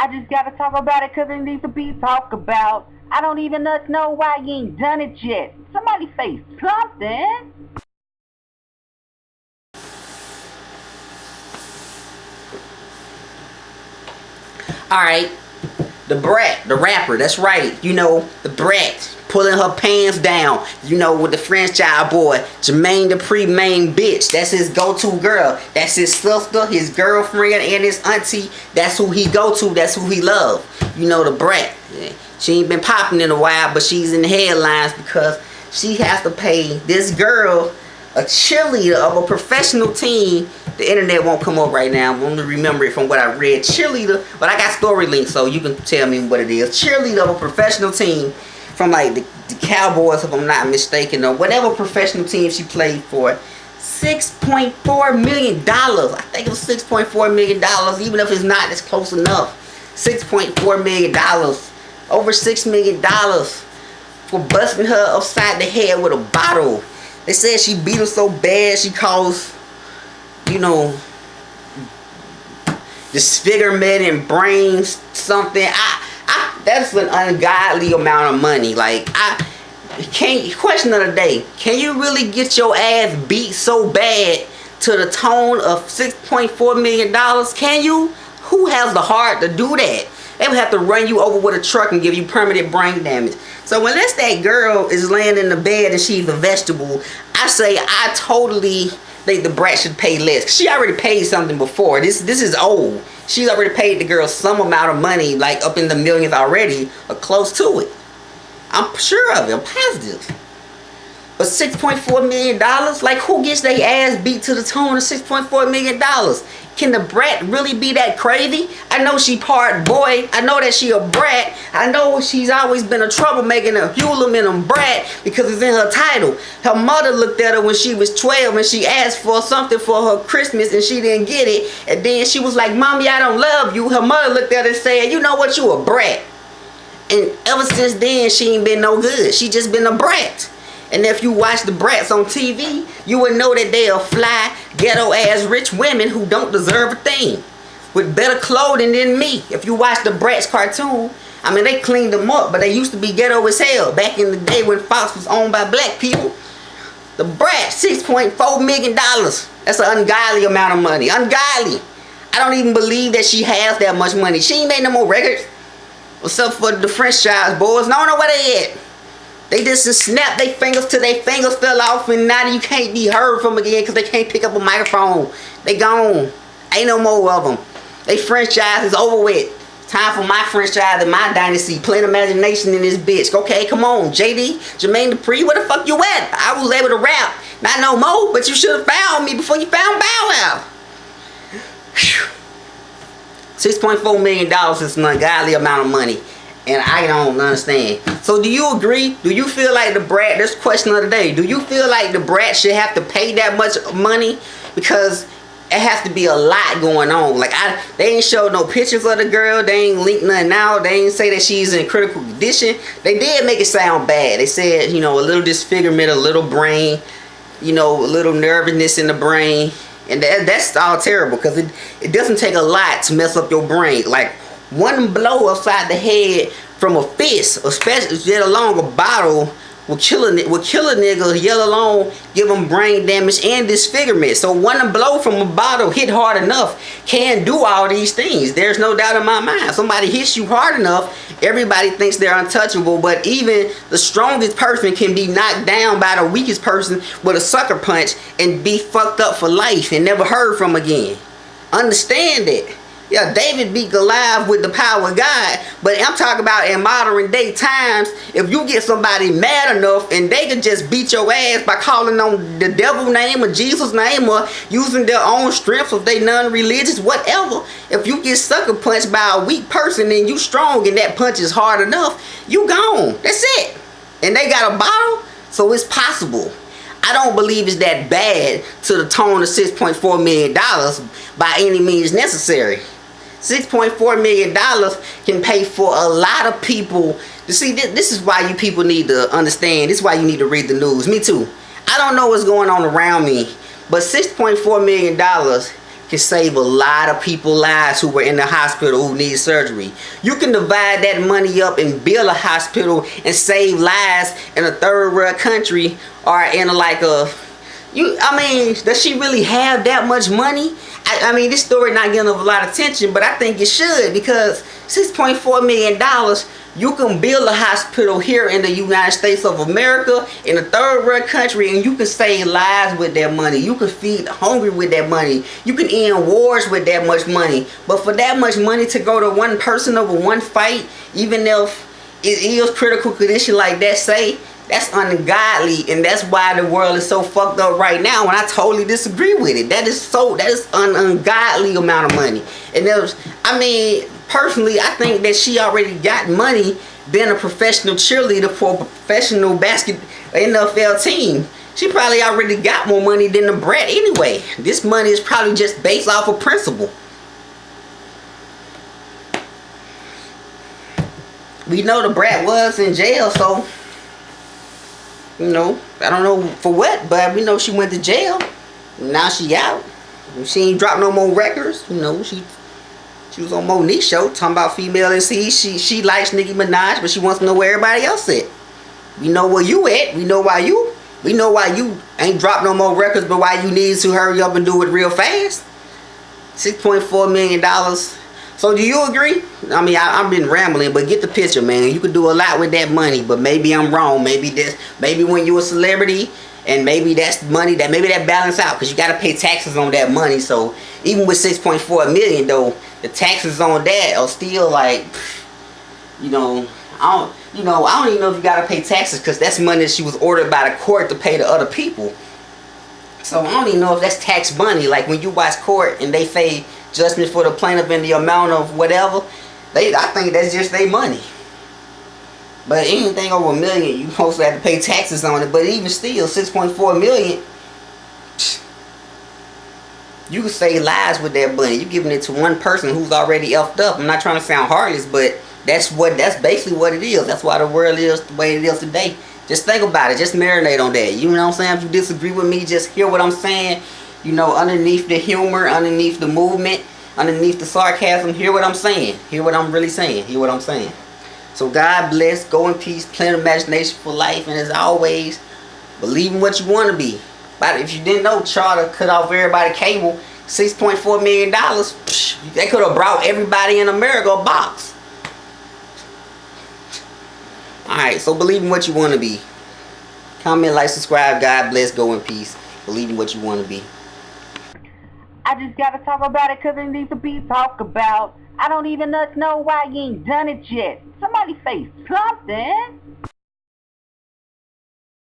I just gotta talk about it 'cause it needs to be talked about. I don't even know why you ain't done it yet. Somebody say something. Alright, the Brat, the rapper, that's right. You know, the Brat pulling her pants down. You know, with the franchise boy, Jermaine Dupri, main bitch. That's his go-to girl. That's his sister, his girlfriend, and his auntie. That's who he go to. That's who he love. You know, the Brat. She ain't been popping in a while, but she's in the headlines because she has to pay this girl, a cheerleader of a professional team. The internet won't come up right now. I'm going to remember it from what I read. Cheerleader, but I got story links, so you can tell me what it is. Cheerleader of a professional team from like the Cowboys, if I'm not mistaken, or whatever professional team she played for. $6.4 million. I think it was $6.4 million, even if it's not, it's close enough. $6.4 million. Over $6 million for busting her upside the head with a bottle. They said she beat her so bad she caused, you know, disfigurement and brain something. That's an ungodly amount of money. Like, question of the day, can you really get your ass beat so bad to the tone of $6.4 million? Can you? Who has the heart to do that? They would have to run you over with a truck and give you permanent brain damage. So unless that girl is laying in the bed and she's a vegetable, I totally think the Brat should pay less. She already paid something before. This is old. She's already paid the girl some amount of money, like up in the millions already, or close to it. I'm sure of it. I'm positive. But $6.4 million? Like, who gets their ass beat to the tone of $6.4 million? Can the Brat really be that crazy? I know she part boy. I know that she a brat. I know she's always been a troublemaker, a Hulamin brat, because it's in her title. Her mother looked at her when she was 12 and she asked for something for her Christmas and she didn't get it. And then she was like, "Mommy, I don't love you." Her mother looked at her and said, "You know what? You a brat." And ever since then, she ain't been no good. She just been a brat. And if you watch the Brats on TV, you would know that they are fly, ghetto-ass rich women who don't deserve a thing, with better clothing than me. If you watch the Bratz cartoon, I mean, they cleaned them up, but they used to be ghetto as hell back in the day when Fox was owned by black people. The Brat, $6.4 million. That's an ungodly amount of money. Ungodly. I don't even believe that she has that much money. She ain't made no more records. Except for the franchise boys. No, where they at? They just snapped their fingers till their fingers fell off, and now you can't be heard from again because they can't pick up a microphone. They gone. Ain't no more of them. They franchise is over with. Time for my franchise and my dynasty. Plain imagination in this bitch. Okay, come on. JD, Jermaine Dupri, where the fuck you at? I was able to rap. Not no more, but you should have found me before you found Bow Wow. $6.4 million is an ungodly amount of money. And I don't understand. So do you agree? Do you feel like the Brat, this question of the day, do you feel like the Brat should have to pay that much money? Because it has to be a lot going on. Like, they ain't showed no pictures of the girl. They ain't linked nothing out. They ain't say that she's in critical condition. They did make it sound bad. They said, you know, a little disfigurement, a little brain, you know, a little nervousness in the brain. And that's all terrible because it doesn't take a lot to mess up your brain. Like, one blow upside the head from a fist, especially let alone a bottle, will kill a nigga, yell alone, give him brain damage and disfigurement. So one blow from a bottle hit hard enough can do all these things. There's no doubt in my mind. Somebody hits you hard enough, everybody thinks they're untouchable, but even the strongest person can be knocked down by the weakest person with a sucker punch and be fucked up for life and never heard from again. Understand it. Yeah, David beat Goliath with the power of God, but I'm talking about in modern day times, if you get somebody mad enough and they can just beat your ass by calling on the devil's name or Jesus' name or using their own strength if they non-religious, whatever. If you get sucker punched by a weak person and you strong and that punch is hard enough, you gone. That's it. And they got a bottle, so it's possible. I don't believe it's that bad to the tone of $6.4 million by any means necessary. $6.4 million can pay for a lot of people. You see, this is why you people need to understand. This is why you need to read the news. Me too. I don't know what's going on around me, but $6.4 million can save a lot of people's lives who were in the hospital who need surgery. You can divide that money up and build a hospital and save lives in a third world country or in like a... I mean, does she really have that much money? I mean, this story not getting a lot of attention, but I think it should, because $6.4 million, you can build a hospital here in the United States of America, in a third world country, and you can save lives with that money. You can feed the hungry with that money. You can end wars with that much money. But for that much money to go to one person over one fight, even if it is critical condition like that, say, that's ungodly, and that's why the world is so fucked up right now, and I totally disagree with it. That is an ungodly amount of money. And I mean, personally, I think that she already got money being a professional cheerleader for a professional NFL team. She probably already got more money than the Brat anyway. This money is probably just based off of principle. We know the Brat was in jail, so... You know, I don't know for what, but we know she went to jail. Now she out. She ain't dropped no more records. You know, she was on Monique's show talking about female NC. She likes Nicki Minaj, but she wants to know where everybody else at. We know where you at. We know why you ain't dropped no more records, but why you need to hurry up and do it real fast. $6.4 million. So do you agree? I mean, I've been rambling, but get the picture, man. You could do a lot with that money, but maybe I'm wrong. Maybe when you're a celebrity, and maybe that's money that balance out, because you got to pay taxes on that money. So even with $6.4 million though, the taxes on that are still like, I don't even know if you got to pay taxes, because that's money that she was ordered by the court to pay to other people. So I don't even know if that's tax money. Like when you watch court and they say judgment for the plaintiff in the amount of whatever, I think that's just their money. But anything over $1 million, you supposed to have to pay taxes on it. But even still, $6.4 million, you can save lives with that money. You're giving it to one person who's already effed up. I'm not trying to sound heartless, but that's basically what it is. That's why the world is the way it is today. Just think about it. Just marinate on that. You know what I'm saying? If you disagree with me, just hear what I'm saying. You know, underneath the humor, underneath the movement, underneath the sarcasm, hear what I'm saying. Hear what I'm really saying. Hear what I'm saying. So God bless. Go in peace. Plenty of imagination for life. And as always, believe in what you want to be. But if you didn't know, Charter cut off everybody cable. $6.4 million. They could have brought everybody in America a box. Alright, so believe in what you want to be. Comment, like, subscribe. God bless. Go in peace. Believe in what you want to be. I just gotta talk about it because it needs to be talked about. I don't even know why you ain't done it yet. Somebody say something.